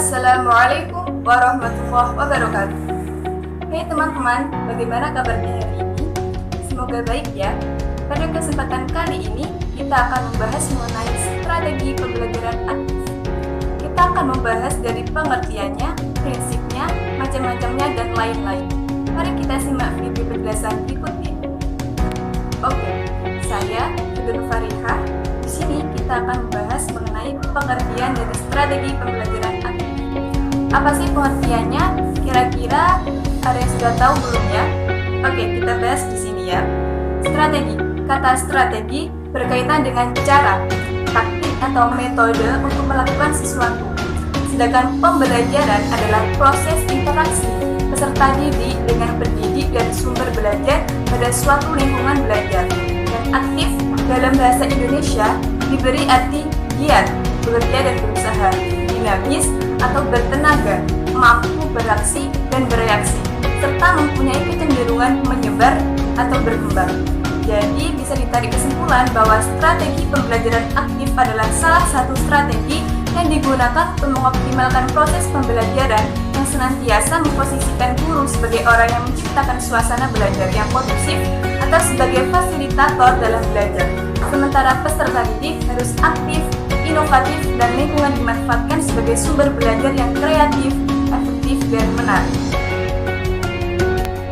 Assalamualaikum warahmatullahi wabarakatuh. Hai teman-teman, bagaimana kabarnya hari ini? Semoga baik ya. Pada kesempatan kali ini, kita akan membahas mengenai strategi pembelajaran aktif. Kita akan membahas dari pengertiannya, prinsipnya, macam-macamnya, dan lain-lain. Mari kita simak video penjelasan berikut ini. Oke, saya Firdun Farihah. Di sini kita akan membahas mengenai pengertian dari strategi pembelajaran aktif. Apa sih pengertiannya? Kira-kira ada yang sudah tahu belum ya? Oke, kita bahas di sini ya. Strategi. Kata strategi berkaitan dengan cara, taktik atau metode untuk melakukan sesuatu. Sedangkan pembelajaran adalah proses interaksi peserta didik dengan pendidik dan sumber belajar pada suatu lingkungan belajar. Dan aktif dalam bahasa Indonesia diberi arti giat, bekerja dan berusaha, dinamis atau bertenaga, mampu beraksi dan bereaksi, serta mempunyai kecenderungan menyebar atau berkembang. Jadi bisa ditarik kesimpulan bahwa strategi pembelajaran aktif adalah salah satu strategi yang digunakan untuk mengoptimalkan proses pembelajaran yang senantiasa memposisikan guru sebagai orang yang menciptakan suasana belajar yang kondusif atau sebagai fasilitator dalam belajar. Sementara peserta didik harus aktif, inovatif, dan lingkungan dimanfaatkan sebagai sumber belajar yang kreatif, efektif, dan menarik.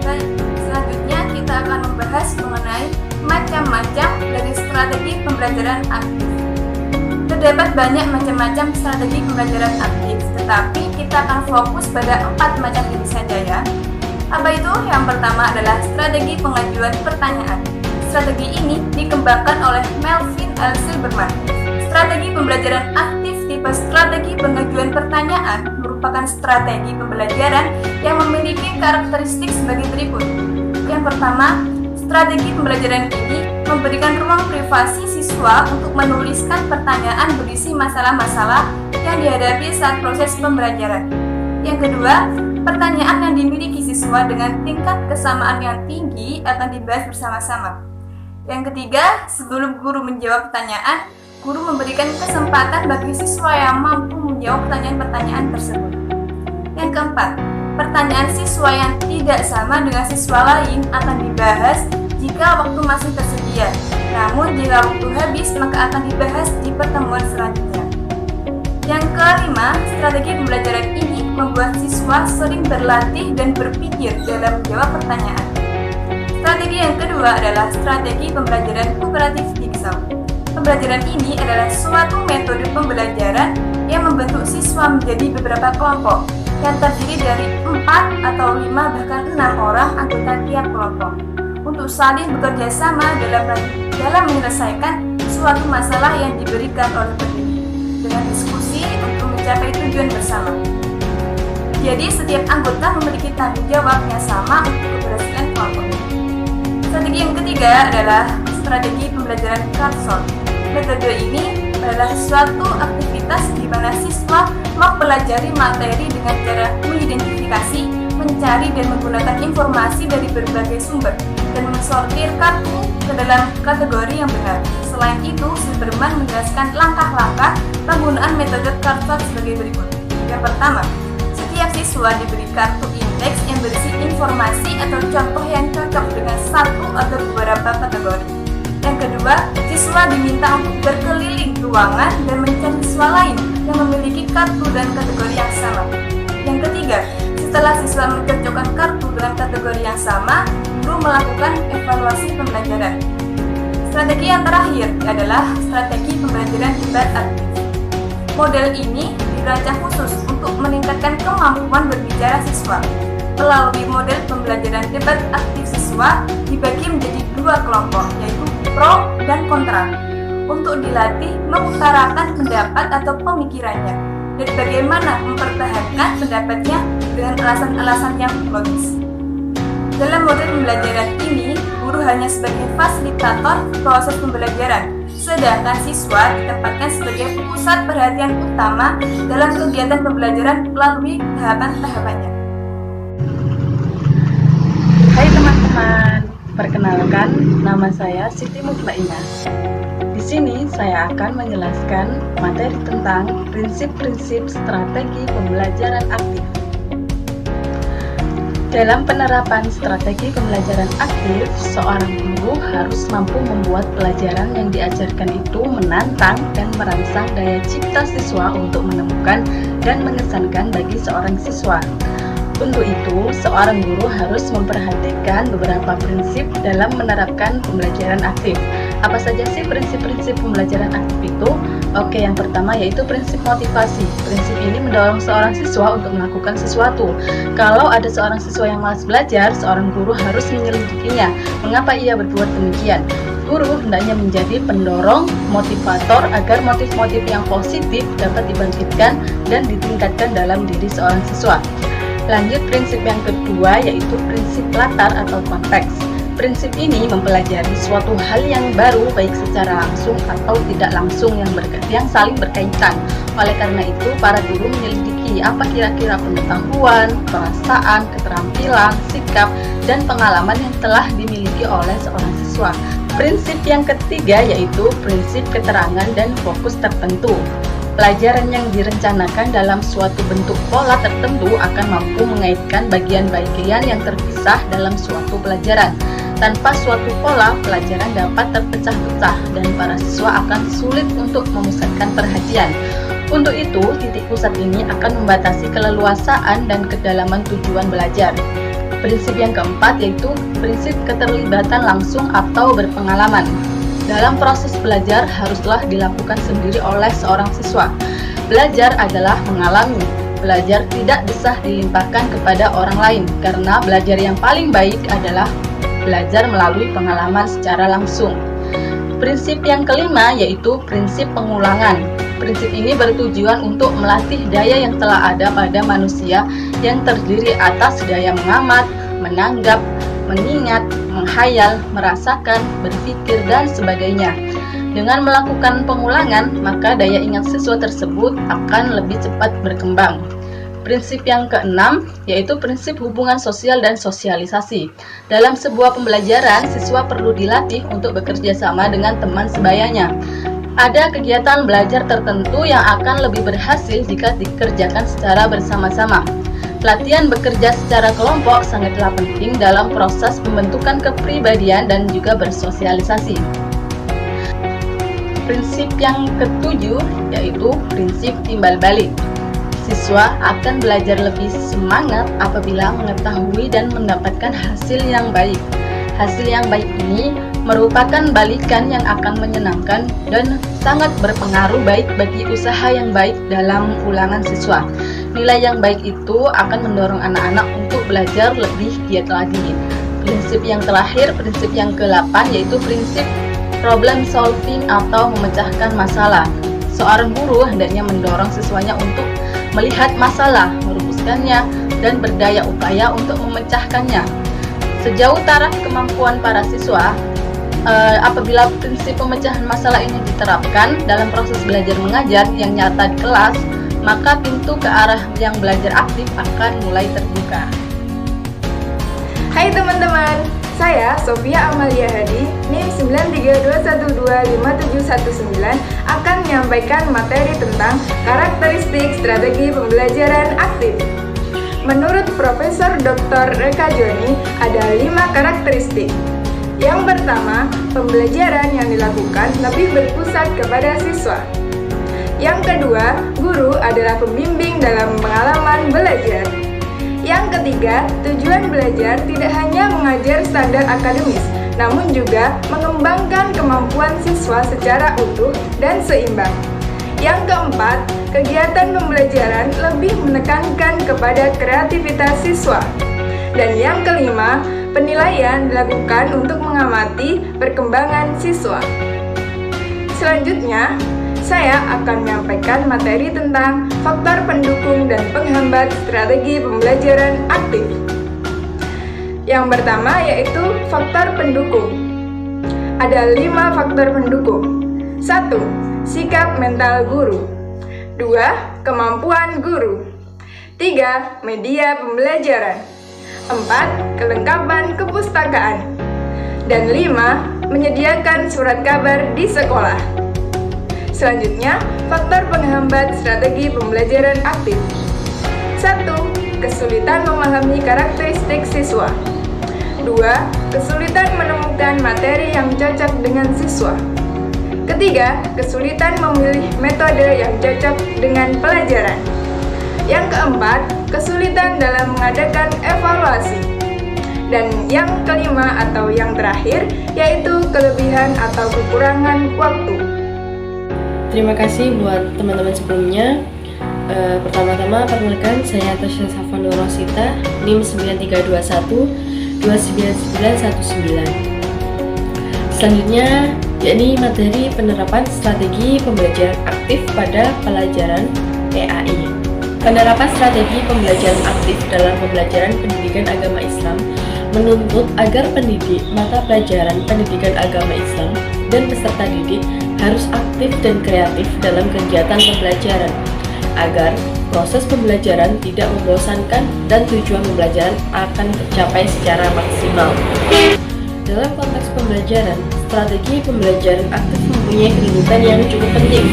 Baik, selanjutnya kita akan membahas mengenai macam-macam dari strategi pembelajaran aktif. Terdapat banyak macam-macam strategi pembelajaran aktif, tetapi kita akan fokus pada 4 macam ini saja ya. Apa itu? Yang pertama adalah strategi pengajuan pertanyaan. Strategi ini dikembangkan oleh Melvin L. Silberman. Strategi pembelajaran aktif tipe strategi pengajuan pertanyaan merupakan strategi pembelajaran yang memiliki karakteristik sebagai berikut. Yang pertama, strategi pembelajaran ini memberikan ruang privasi siswa untuk menuliskan pertanyaan berisi masalah-masalah yang dihadapi saat proses pembelajaran. Yang kedua, pertanyaan yang dimiliki siswa dengan tingkat kesamaan yang tinggi akan dibahas bersama-sama. Yang ketiga, sebelum guru menjawab pertanyaan, guru memberikan kesempatan bagi siswa yang mampu menjawab pertanyaan-pertanyaan tersebut. Yang keempat, pertanyaan siswa yang tidak sama dengan siswa lain akan dibahas jika waktu masih tersedia. Namun jika waktu habis, maka akan dibahas di pertemuan selanjutnya. Yang kelima, strategi pembelajaran ini membuat siswa sering berlatih dan berpikir dalam menjawab pertanyaan. Strategi yang kedua adalah strategi pembelajaran kooperatif jigsaw. Pembelajaran ini adalah suatu metode pembelajaran yang membentuk siswa menjadi beberapa kelompok yang terdiri dari 4 atau 5 bahkan 6 orang anggota tiap kelompok untuk saling bekerja sama dalam menyelesaikan suatu masalah yang diberikan oleh pendidik dengan diskusi untuk mencapai tujuan bersama. Jadi setiap anggota memiliki tanggung jawab yang sama untuk keberhasilan kelompok. Strategi yang ketiga adalah strategi pembelajaran Carlson. Metode ini adalah suatu aktivitas di mana siswa mempelajari materi dengan cara mengidentifikasi, mencari dan menggunakan informasi dari berbagai sumber dan mensortir kartu ke dalam kategori yang benar. Selain itu, Silberman menjelaskan langkah-langkah penggunaan metode Carlson sebagai berikut. Yang pertama, setiap siswa diberi kartu indeks yang berisi informasi atau contoh yang cocok dengan satu atau beberapa kategori. Yang kedua, siswa diminta untuk berkeliling ruangan dan mencari siswa lain yang memiliki kartu dan kategori yang sama. Yang ketiga, setelah siswa mencocokkan kartu dengan kategori yang sama, guru melakukan evaluasi pembelajaran. Strategi yang terakhir adalah strategi pembelajaran debat aktif. Model ini dirancang khusus untuk meningkatkan kemampuan berbicara siswa. Melalui model pembelajaran debat aktif siswa dibagi menjadi 2 kelompok, yaitu pro dan kontra, untuk dilatih mengutarakan pendapat atau pemikirannya dan bagaimana mempertahankan pendapatnya dengan alasan-alasan yang logis. Dalam model pembelajaran ini, guru hanya sebagai fasilitator proses pembelajaran, sedangkan siswa ditempatkan sebagai pusat perhatian utama dalam kegiatan pembelajaran melalui tahapan-tahapannya. Hai teman-teman, perkenalkan nama saya Siti Mutmainah. Di sini saya akan menjelaskan materi tentang prinsip-prinsip strategi pembelajaran aktif. Dalam penerapan strategi pembelajaran aktif, seorang guru harus mampu membuat pelajaran yang diajarkan itu menantang dan merangsang daya cipta siswa untuk menemukan dan mengesankan bagi seorang siswa. Untuk itu, seorang guru harus memperhatikan beberapa prinsip dalam menerapkan pembelajaran aktif. Apa saja sih prinsip-prinsip pembelajaran aktif itu? Oke, yang pertama yaitu prinsip motivasi. Prinsip ini mendorong seorang siswa untuk melakukan sesuatu. Kalau ada seorang siswa yang malas belajar, seorang guru harus menyelidikinya. Mengapa ia berbuat demikian? Guru hendaknya menjadi pendorong, motivator agar motif-motif yang positif dapat dibangkitkan dan ditingkatkan dalam diri seorang siswa. Lanjut prinsip yang kedua yaitu prinsip latar atau konteks. Prinsip ini mempelajari suatu hal yang baru baik secara langsung atau tidak langsung yang saling berkaitan. Oleh karena itu, para guru menyelidiki apa kira-kira pengetahuan, perasaan, keterampilan, sikap, dan pengalaman yang telah dimiliki oleh seorang siswa. Prinsip yang ketiga yaitu prinsip keterangan dan fokus tertentu. Pelajaran yang direncanakan dalam suatu bentuk pola tertentu akan mampu mengaitkan bagian-bagian yang terpisah dalam suatu pelajaran. Tanpa suatu pola, pelajaran dapat terpecah-pecah dan para siswa akan sulit untuk memusatkan perhatian. Untuk itu, titik pusat ini akan membatasi keleluasaan dan kedalaman tujuan belajar. Prinsip yang keempat yaitu prinsip keterlibatan langsung atau berpengalaman. Dalam proses belajar haruslah dilakukan sendiri oleh seorang siswa. Belajar adalah mengalami. Belajar tidak bisa dilimpahkan kepada orang lain, karena belajar yang paling baik adalah belajar melalui pengalaman secara langsung. Prinsip yang kelima yaitu prinsip pengulangan. Prinsip ini bertujuan untuk melatih daya yang telah ada pada manusia yang terdiri atas daya mengamat, menanggap, mengingat, menghayal, merasakan, berpikir, dan sebagainya. Dengan melakukan pengulangan, maka daya ingat siswa tersebut akan lebih cepat berkembang. Prinsip yang keenam yaitu prinsip hubungan sosial dan sosialisasi. Dalam sebuah pembelajaran, siswa perlu dilatih untuk bekerja sama dengan teman sebayanya. Ada kegiatan belajar tertentu yang akan lebih berhasil jika dikerjakan secara bersama-sama. Latihan bekerja secara kelompok sangatlah penting dalam proses pembentukan kepribadian dan juga bersosialisasi. Prinsip yang ketujuh yaitu prinsip timbal balik. Siswa akan belajar lebih semangat apabila mengetahui dan mendapatkan hasil yang baik. Hasil yang baik ini merupakan balikan yang akan menyenangkan dan sangat berpengaruh baik bagi usaha yang baik dalam ulangan siswa. Nilai yang baik itu akan mendorong anak-anak untuk belajar lebih giat lagi. Prinsip yang terakhir, prinsip yang ke-8 yaitu prinsip problem solving atau memecahkan masalah. Seorang guru hendaknya mendorong siswanya untuk melihat masalah, merumuskannya, dan berdaya upaya untuk memecahkannya. Sejauh taraf kemampuan para siswa, apabila prinsip pemecahan masalah ini diterapkan dalam proses belajar mengajar yang nyata di kelas, maka pintu ke arah yang belajar aktif akan mulai terbuka. Hai teman-teman, saya Sofia Amalia Hadi, NIM 9321257119 akan menyampaikan materi tentang karakteristik strategi pembelajaran aktif. Menurut Profesor Dr. Reka Joni, ada 5 karakteristik. Yang pertama, pembelajaran yang dilakukan lebih berpusat kepada siswa. Yang kedua, guru adalah pembimbing dalam pengalaman belajar. Yang ketiga, tujuan belajar tidak hanya mengajar standar akademis, namun juga mengembangkan kemampuan siswa secara utuh dan seimbang. Yang keempat, kegiatan pembelajaran lebih menekankan kepada kreativitas siswa. Dan yang kelima, penilaian dilakukan untuk mengamati perkembangan siswa. Selanjutnya, saya akan menyampaikan materi tentang faktor pendukung dan penghambat strategi pembelajaran aktif. Yang pertama yaitu faktor pendukung. Ada 5 faktor pendukung. 1. Sikap mental guru. 2. Kemampuan guru. 3. Media pembelajaran. 4. Kelengkapan kepustakaan. Dan 5. Menyediakan surat kabar di sekolah. Selanjutnya, faktor penghambat strategi pembelajaran aktif. 1. Kesulitan memahami karakteristik siswa. 2. Kesulitan menemukan materi yang cocok dengan siswa. Ketiga, kesulitan memilih metode yang cocok dengan pelajaran. Yang keempat, kesulitan dalam mengadakan evaluasi. Dan yang kelima atau yang terakhir, yaitu kelebihan atau kekurangan waktu. Terima kasih buat teman-teman sebelumnya. Pertama-tama, perkenalkan saya Tasya Safanur Rosita, NIM 9321 29919. Selanjutnya, yakni materi penerapan strategi pembelajaran aktif pada pelajaran PAI. Penerapan strategi pembelajaran aktif dalam pembelajaran pendidikan agama Islam menuntut agar pendidik mata pelajaran pendidikan agama Islam dan peserta didik harus aktif dan kreatif dalam kegiatan pembelajaran agar proses pembelajaran tidak membosankan dan tujuan pembelajaran akan tercapai secara maksimal. Dalam konteks pembelajaran, strategi pembelajaran aktif mempunyai kedudukan yang cukup penting.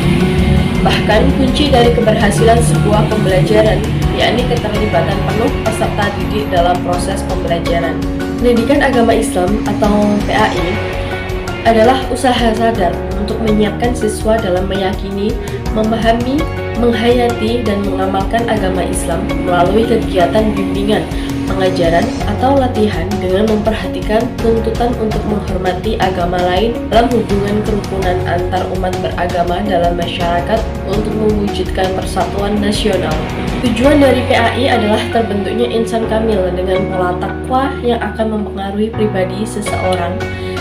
Bahkan kunci dari keberhasilan sebuah pembelajaran yakni keterlibatan penuh peserta didik dalam proses pembelajaran. Pendidikan agama Islam atau PAI adalah usaha sadar untuk menyiapkan siswa dalam meyakini, memahami, menghayati, dan mengamalkan agama Islam melalui kegiatan bimbingan, pengajaran, atau latihan dengan memperhatikan tuntutan untuk menghormati agama lain dalam hubungan kerukunan antar umat beragama dalam masyarakat untuk mewujudkan persatuan nasional. Tujuan dari PAI adalah terbentuknya insan kamil dengan pola takwa yang akan mempengaruhi pribadi seseorang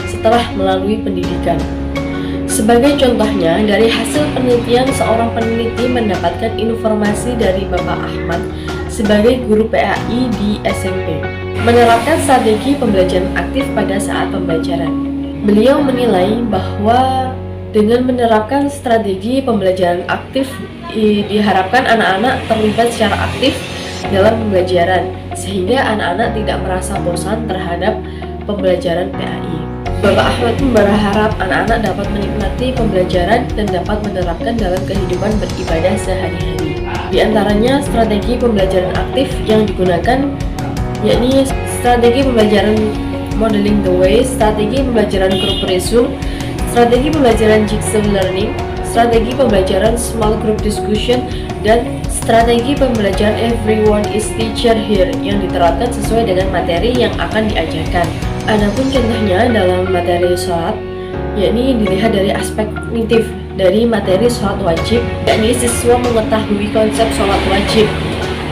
setelah melalui pendidikan. Sebagai contohnya, dari hasil penelitian, seorang peneliti mendapatkan informasi dari Bapak Ahmad sebagai guru PAI di SMP, menerapkan strategi pembelajaran aktif pada saat pembelajaran. Beliau menilai bahwa dengan menerapkan strategi pembelajaran aktif, diharapkan anak-anak terlibat secara aktif dalam pembelajaran, sehingga anak-anak tidak merasa bosan terhadap pembelajaran PAI. Bapak Ahmad berharap anak-anak dapat menikmati pembelajaran dan dapat menerapkan dalam kehidupan beribadah sehari-hari. Di antaranya strategi pembelajaran aktif yang digunakan yakni strategi pembelajaran modeling the way, strategi pembelajaran group resume, strategi pembelajaran jigsaw learning, strategi pembelajaran small group discussion, dan strategi pembelajaran everyone is teacher here yang diterapkan sesuai dengan materi yang akan diajarkan. Adapun contohnya dalam materi sholat, yakni dilihat dari aspek kognitif dari materi sholat wajib, yakni siswa mengetahui konsep sholat wajib.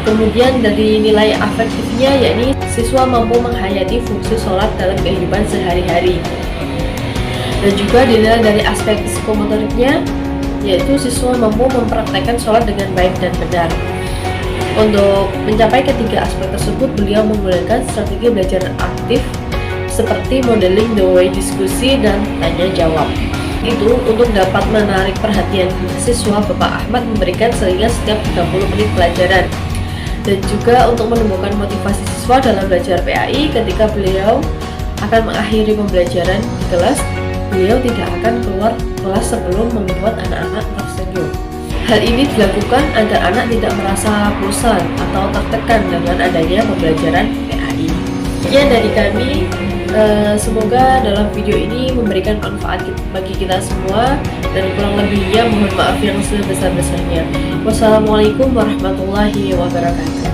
Kemudian dari nilai afektifnya, yakni siswa mampu menghayati fungsi sholat dalam kehidupan sehari-hari. Dan juga dilihat dari aspek psikomotoriknya, yaitu siswa mampu mempraktekkan sholat dengan baik dan benar. Untuk mencapai ketiga aspek tersebut, beliau menggunakan strategi belajar aktif seperti modeling the way, diskusi, dan tanya jawab. Itu untuk dapat menarik perhatian siswa, Bapak Ahmad memberikan selingan setiap 30 menit pelajaran. Dan juga untuk menumbuhkan motivasi siswa dalam belajar PAI ketika beliau akan mengakhiri pembelajaran di kelas, beliau tidak akan keluar kelas sebelum membuat anak-anak tersenyum. Hal ini dilakukan agar anak tidak merasa bosan atau tertekan dengan adanya pembelajaran PAI. Sekian dari kami. Semoga dalam video ini memberikan manfaat bagi kita semua, dan kurang lebihnya mohon maaf yang sebesar-besarnya. Wassalamualaikum warahmatullahi wabarakatuh.